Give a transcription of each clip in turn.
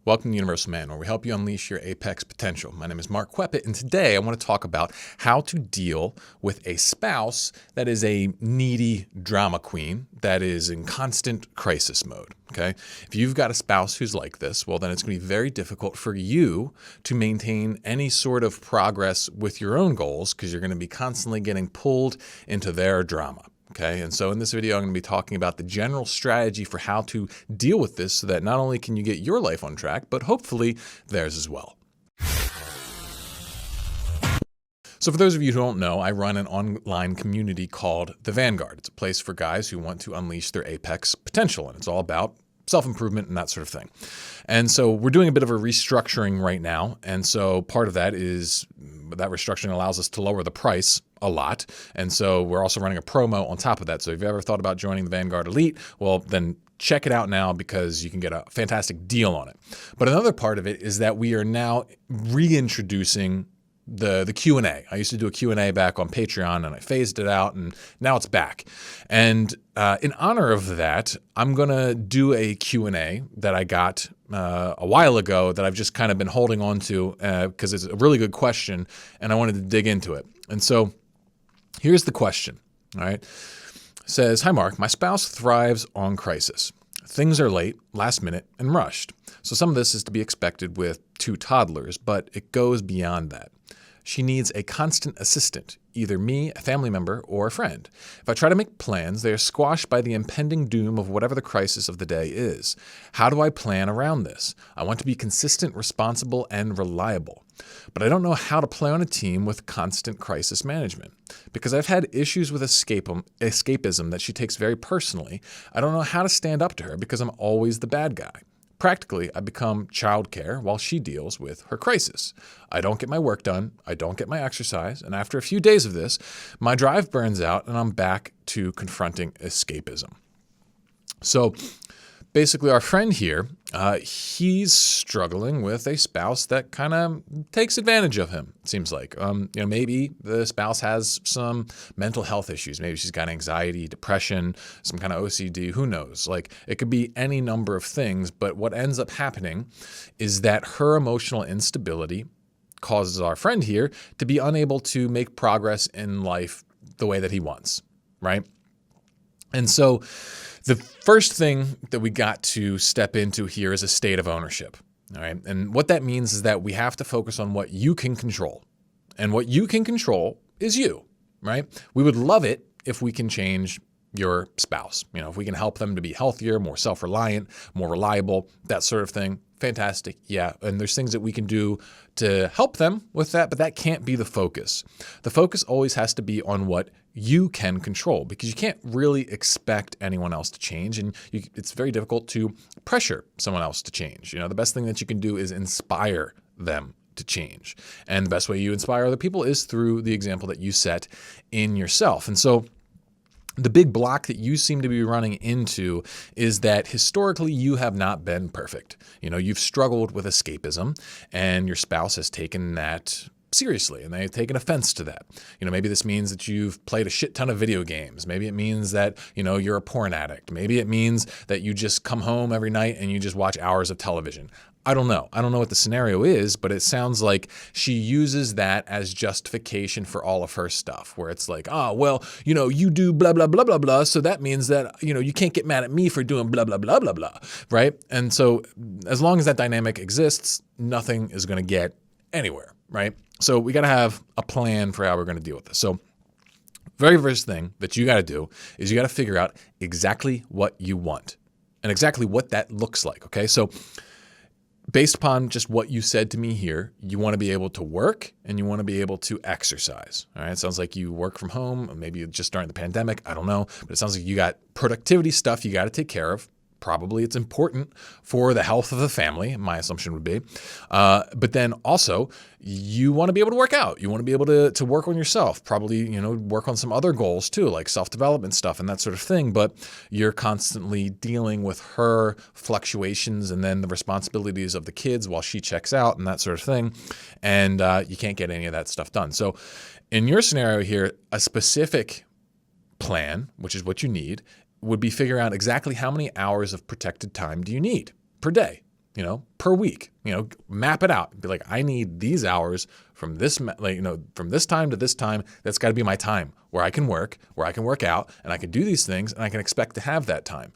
Welcome to Universal Man, where we help you unleash your apex potential. My name is Mark Kweppet, and today I want to talk about how to deal with a spouse that is a needy drama queen that is in constant crisis mode, okay? If you've got a spouse who's like this, well, then it's going to be very difficult for you to maintain any sort of progress with your own goals because you're going to be constantly getting pulled into their drama. Okay, and so in this video, I'm going to be talking about the general strategy for how to deal with this so that not only can you get your life on track, but hopefully theirs as well. So for those of you who don't know, I run an online community called The Vanguard. It's a place for guys who want to unleash their apex potential, and it's all about self-improvement and that sort of thing. And so we're doing a bit of a restructuring right now. And so part of that is that restructuring allows us to lower the price a lot. And so we're also running a promo on top of that. So if you've ever thought about joining the Vanguard Elite, well, then check it out now because you can get a fantastic deal on it. But another part of it is that we are now reintroducing the Q&A. I used to do a Q&A back on Patreon and I phased it out and now it's back. And in honor of that, I'm going to do a Q&A that I got a while ago that I've just kind of been holding on to because it's a really good question and I wanted to dig into it. And so here's the question, all right? It says, "Hi Mark, my spouse thrives on crisis. Things are late, last minute, and rushed. So some of this is to be expected with 2 toddlers, but it goes beyond that. She needs a constant assistant, either me, a family member, or a friend. If I try to make plans, they are squashed by the impending doom of whatever the crisis of the day is. How do I plan around this? I want to be consistent, responsible, and reliable. But I don't know how to play on a team with constant crisis management. Because I've had issues with escapism that she takes very personally, I don't know how to stand up to her because I'm always the bad guy. Practically, I become childcare while she deals with her crisis. I don't get my work done, I don't get my exercise, and after a few days of this, my drive burns out and I'm back to confronting escapism." So basically our friend here, he's struggling with a spouse that kind of takes advantage of him, it seems like. Maybe the spouse has some mental health issues. Maybe she's got anxiety, depression, some kind of OCD, who knows? Like it could be any number of things, but what ends up happening is that her emotional instability causes our friend here to be unable to make progress in life the way that he wants, right? And so the first thing that we got to step into here is a state of ownership, all right? And what that means is that we have to focus on what you can control. And what you can control is you, right? We would love it if we can change your spouse. If we can help them to be healthier, more self-reliant, more reliable, that sort of thing. Fantastic. Yeah. And there's things that we can do to help them with that, but that can't be the focus. The focus always has to be on what you can control because you can't really expect anyone else to change. And it's very difficult to pressure someone else to change. The best thing that you can do is inspire them to change. And the best way you inspire other people is through the example that you set in yourself. And so the big block that you seem to be running into is that historically you have not been perfect. You've struggled with escapism and your spouse has taken that seriously and they've taken offense to that. Maybe this means that you've played a shit ton of video games. Maybe it means that, you're a porn addict. Maybe it means that you just come home every night and you just watch hours of television. I don't know. I don't know what the scenario is, but it sounds like she uses that as justification for all of her stuff, where it's like, you do blah, blah, blah, blah, blah. So that means that, you can't get mad at me for doing blah, blah, blah, blah, blah, right? And so as long as that dynamic exists, nothing is going to get anywhere, right? So we got to have a plan for how we're going to deal with this. So very first thing that you got to do is you got to figure out exactly what you want and exactly what that looks like, okay? So based upon just what you said to me here, you want to be able to work and you want to be able to exercise. All right. It sounds like you work from home, maybe just during the pandemic. I don't know, but it sounds like you got productivity stuff you got to take care of. Probably it's important for the health of the family, my assumption would be. But then also you want to be able to work out. You want to be able to work on yourself, probably, work on some other goals too, like self-development stuff and that sort of thing. But you're constantly dealing with her fluctuations and then the responsibilities of the kids while she checks out and that sort of thing. And you can't get any of that stuff done. So in your scenario here, a specific plan, which is what you need, would be figuring out exactly how many hours of protected time do you need per day. per week. Map it out. Be like, I need these hours from this, from this time to this time. That's got to be my time where I can work out, and I can do these things, and I can expect to have that time,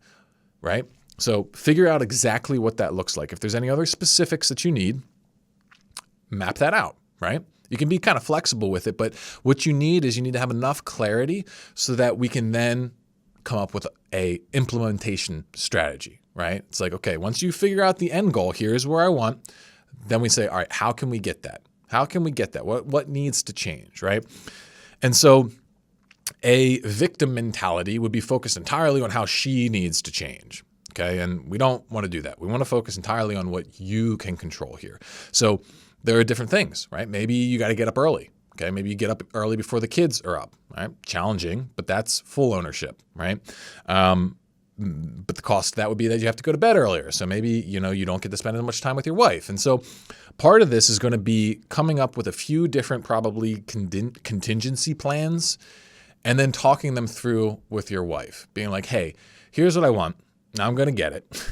right? So figure out exactly what that looks like. If there's any other specifics that you need, map that out, right? You can be kind of flexible with it, but what you need to have enough clarity so that we can then come up with a implementation strategy, right? It's like, okay, once you figure out the end goal, here's where I want, then we say, all right, how can we get that? How can we get that? What needs to change, right? And so a victim mentality would be focused entirely on how she needs to change, okay? And we don't want to do that. We want to focus entirely on what you can control here. So there are different things, right? Maybe you got to get up early. Okay, maybe you get up early before the kids are up, right? Challenging, but that's full ownership, right? But the cost of that would be that you have to go to bed earlier. So maybe, you don't get to spend as much time with your wife. And so part of this is going to be coming up with a few different probably contingency plans and then talking them through with your wife, being like, hey, here's what I want. Now I'm going to get it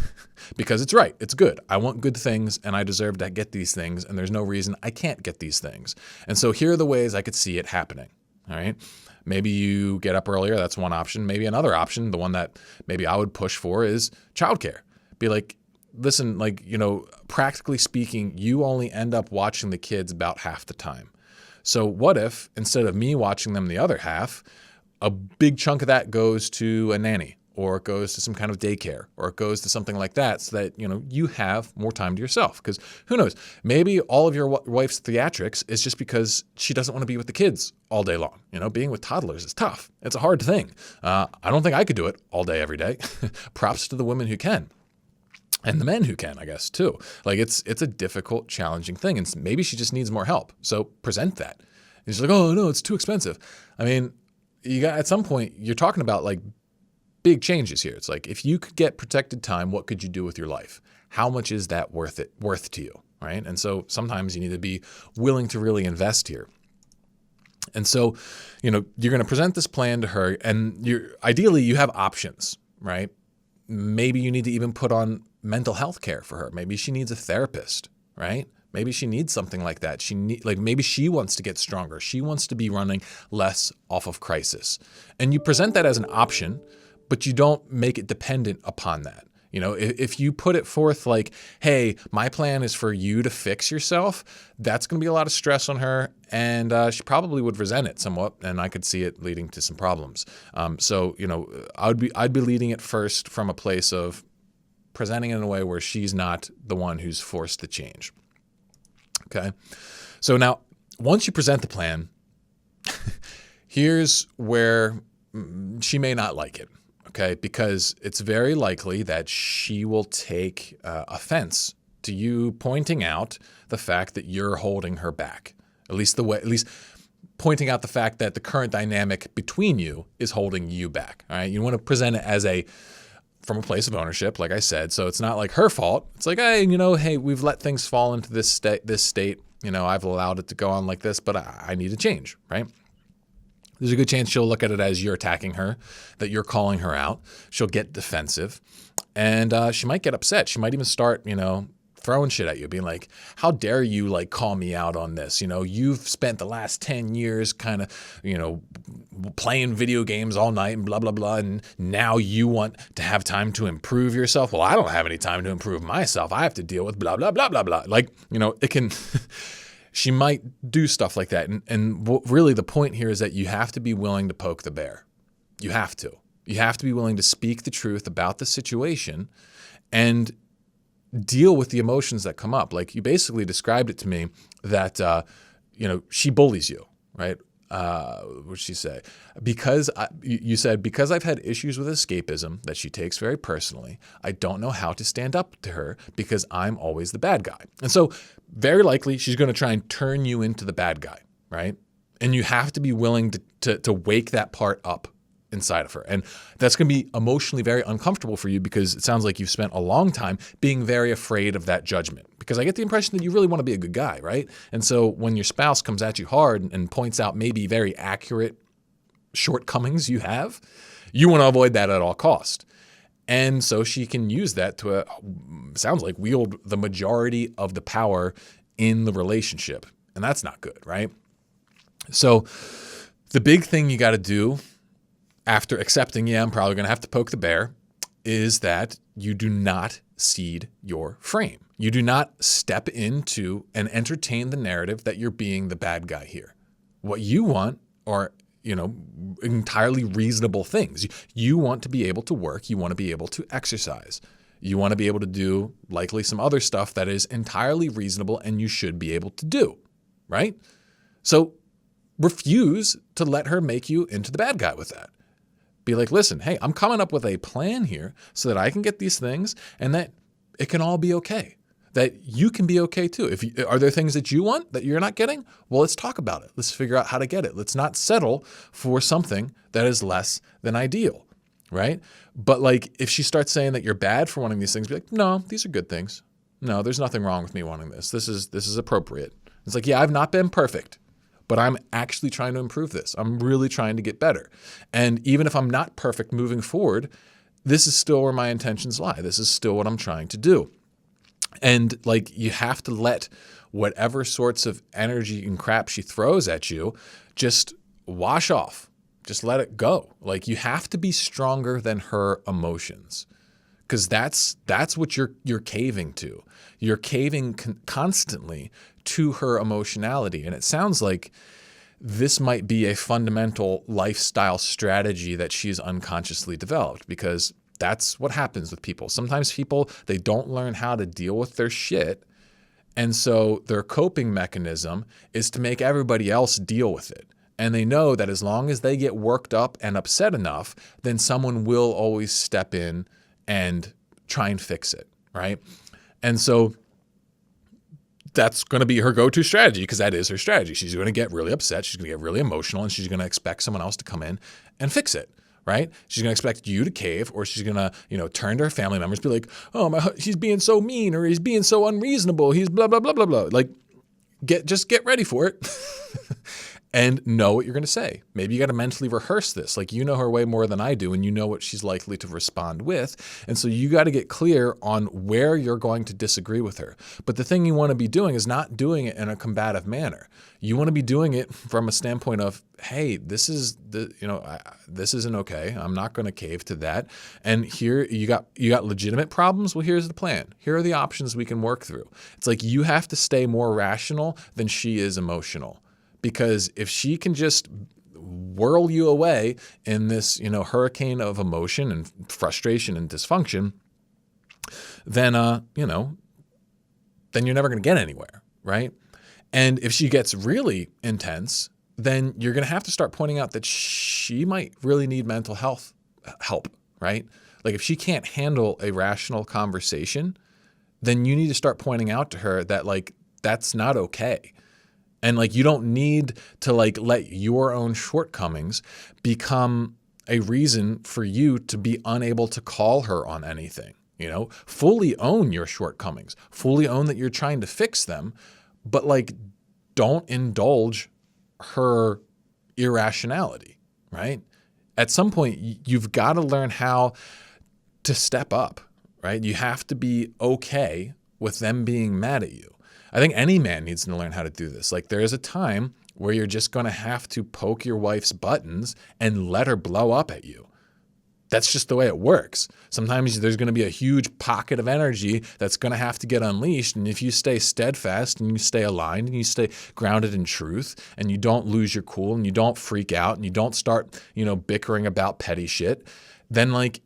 because it's right. It's good. I want good things and I deserve to get these things. And there's no reason I can't get these things. And so here are the ways I could see it happening. All right. Maybe you get up earlier. That's one option. Maybe another option, the one that maybe I would push for, is childcare. Be like, listen, practically speaking, you only end up watching the kids about half the time. So what if instead of me watching them the other half, a big chunk of that goes to a nanny, or it goes to some kind of daycare, or it goes to something like that, so that, you have more time to yourself. Because who knows, maybe all of your wife's theatrics is just because she doesn't want to be with the kids all day long. Being with toddlers is tough. It's a hard thing. I don't think I could do it all day, every day. Props to the women who can. And the men who can, I guess, too. It's a difficult, challenging thing. And maybe she just needs more help. So present that. And she's like, oh, no, it's too expensive. I mean, at some point, you're talking about big changes here. It's like, if you could get protected time, what could you do with your life? How much is that worth to you, right? And so sometimes you need to be willing to really invest here. And so, you're going to present this plan to her, and ideally you have options, right? Maybe you need to even put on mental health care for her. Maybe she needs a therapist, right? Maybe she needs something like that. Maybe she wants to get stronger. She wants to be running less off of crisis. And you present that as an option, but you don't make it dependent upon that. If you put it forth like, hey, my plan is for you to fix yourself, that's going to be a lot of stress on her, and she probably would resent it somewhat, and I could see it leading to some problems. So I'd be leading it first from a place of presenting it in a way where she's not the one who's forced to change. Okay. So now, once you present the plan, here's where she may not like it. Okay, because it's very likely that she will take offense to you pointing out the fact that you're holding her back. At least pointing out the fact that the current dynamic between you is holding you back. All right, you want to present it from a place of ownership, like I said. So it's not like her fault. It's like, hey, we've let things fall into this state. I've allowed it to go on like this, but I need to change, right? There's a good chance she'll look at it as you're attacking her, that you're calling her out. She'll get defensive, and she might get upset. She might even start, throwing shit at you, being like, how dare you call me out on this? You've spent the last 10 years kind of, playing video games all night and blah, blah, blah. And now you want to have time to improve yourself. Well, I don't have any time to improve myself. I have to deal with blah, blah, blah, blah, blah. It can... She might do stuff like that. And really the point here is that you have to be willing to poke the bear. You have to. You have to be willing to speak the truth about the situation and deal with the emotions that come up. You basically described it to me that, she bullies you, right? What did she say? You said, because I've had issues with escapism that she takes very personally, I don't know how to stand up to her because I'm always the bad guy. And so very likely she's going to try and turn you into the bad guy, right? And you have to be willing to wake that part up inside of her. And that's going to be emotionally very uncomfortable for you because it sounds like you've spent a long time being very afraid of that judgment. Because I get the impression that you really want to be a good guy, right? And so when your spouse comes at you hard and points out maybe very accurate shortcomings you have, you want to avoid that at all cost. And so she can use that to, sounds like, wield the majority of the power in the relationship. And that's not good, right? So the big thing you got to do after accepting, I'm probably going to have to poke the bear, is that you do not cede your frame. You do not step into and entertain the narrative that you're being the bad guy here. What you want are, entirely reasonable things. You want to be able to work. You want to be able to exercise. You want to be able to do likely some other stuff that is entirely reasonable and you should be able to do, right? So refuse to let her make you into the bad guy with that. Be like, listen, hey, I'm coming up with a plan here so that I can get these things and that it can all be okay. That you can be okay too. Are there things that you want that you're not getting? Well, let's talk about it. Let's figure out how to get it. Let's not settle for something that is less than ideal, right? But like, if she starts saying that you're bad for wanting these things, be like, no, these are good things. No, there's nothing wrong with me wanting this. This is appropriate. It's like, yeah, I've not been perfect, but I'm actually trying to improve this. I'm really trying to get better. And even if I'm not perfect moving forward, this is still where my intentions lie. This is still what I'm trying to do. And like, you have to let whatever sorts of energy and crap she throws at you just wash off. Just let it go. Like, you have to be stronger than her emotions, because that's what you're caving to. You're caving constantly to her emotionality. And it sounds like this might be a fundamental lifestyle strategy that she's unconsciously developed, because that's what happens with people. Sometimes people, they don't learn how to deal with their shit. And so their coping mechanism is to make everybody else deal with it. And they know that as long as they get worked up and upset enough, then someone will always step in and try and fix it, right? And so that's going to be her go-to strategy, because that is her strategy. She's going to get really upset. She's going to get really emotional, and she's going to expect someone else to come in and fix it. Right? She's going to expect you to cave, or she's going to, turn to her family members, be like, oh, he's being so mean, or he's being so unreasonable. He's blah, blah, blah, blah, blah. Like, just get ready for it and know what you're going to say. Maybe you got to mentally rehearse this. Like, you know her way more than I do, and you know what she's likely to respond with. And so you got to get clear on where you're going to disagree with her. But the thing you want to be doing is not doing it in a combative manner. You want to be doing it from a standpoint of, hey, this isn't okay. I'm not going to cave to that. And here you got legitimate problems. Well, here's the plan. Here are the options we can work through. It's like, you have to stay more rational than she is emotional, because if she can just whirl you away in this, hurricane of emotion and frustration and dysfunction, then you're never going to get anywhere, right? And if she gets really intense, then you're going to have to start pointing out that she might really need mental health help, right? Like, if she can't handle a rational conversation, then you need to start pointing out to her that, like, that's not okay. And like, you don't need to like let your own shortcomings become a reason for you to be unable to call her on anything. Fully own your shortcomings, fully own that you're trying to fix them, but like, don't indulge her irrationality, right? At some point, you've got to learn how to step up, right? You have to be okay with them being mad at you. I think any man needs to learn how to do this. Like, there is a time where you're just going to have to poke your wife's buttons and let her blow up at you. That's just the way it works. Sometimes there's going to be a huge pocket of energy that's going to have to get unleashed. And if you stay steadfast and you stay aligned and you stay grounded in truth and you don't lose your cool and you don't freak out and you don't start, bickering about petty shit, then like,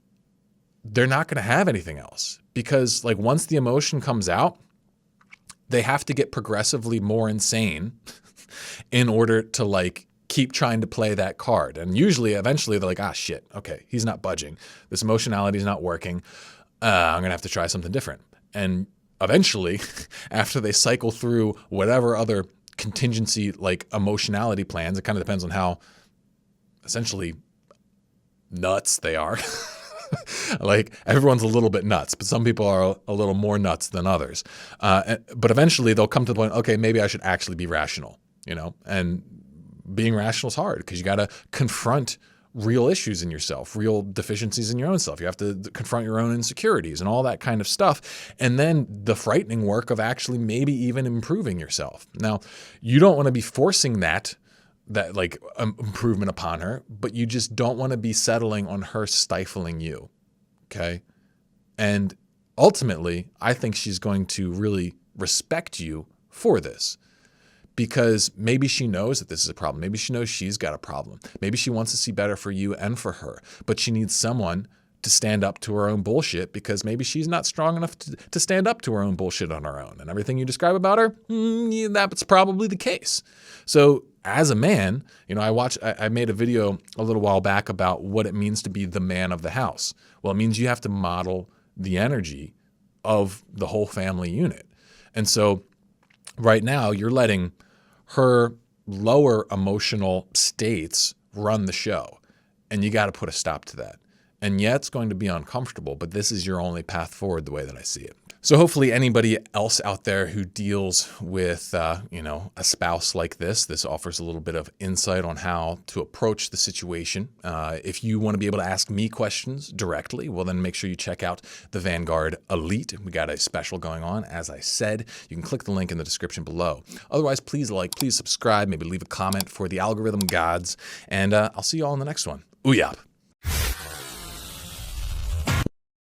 they're not going to have anything else. Because like, once the emotion comes out, they have to get progressively more insane in order to like keep trying to play that card. And usually, eventually, they're like, shit, okay, he's not budging. This emotionality is not working. I'm going to have to try something different. And eventually, after they cycle through whatever other contingency, like emotionality plans, it kind of depends on how essentially nuts they are. Like, everyone's a little bit nuts, but some people are a little more nuts than others. But eventually they'll come to the point, okay, maybe I should actually be rational, and being rational is hard because you got to confront real issues in yourself, real deficiencies in your own self. You have to confront your own insecurities and all that kind of stuff. And then the frightening work of actually maybe even improving yourself. Now, you don't want to be forcing that like improvement upon her, but you just don't want to be settling on her stifling you. Okay. And ultimately, I think she's going to really respect you for this. Because maybe she knows that this is a problem. Maybe she knows she's got a problem. Maybe she wants to see better for you and for her, but she needs someone to stand up to her own bullshit because maybe she's not strong enough to stand up to her own bullshit on her own. And everything you describe about her, yeah, that's probably the case. So as a man, I made a video a little while back about what it means to be the man of the house. Well, it means you have to model the energy of the whole family unit. And so right now you're letting her lower emotional states run the show. And you got to put a stop to that. And yeah, it's going to be uncomfortable, but this is your only path forward the way that I see it. So hopefully anybody else out there who deals with, a spouse like this offers a little bit of insight on how to approach the situation. If you want to be able to ask me questions directly, well, then make sure you check out the Vanguard Elite. We got a special going on. As I said, you can click the link in the description below. Otherwise, please subscribe, maybe leave a comment for the algorithm gods, and I'll see you all in the next one. Ooh, yap.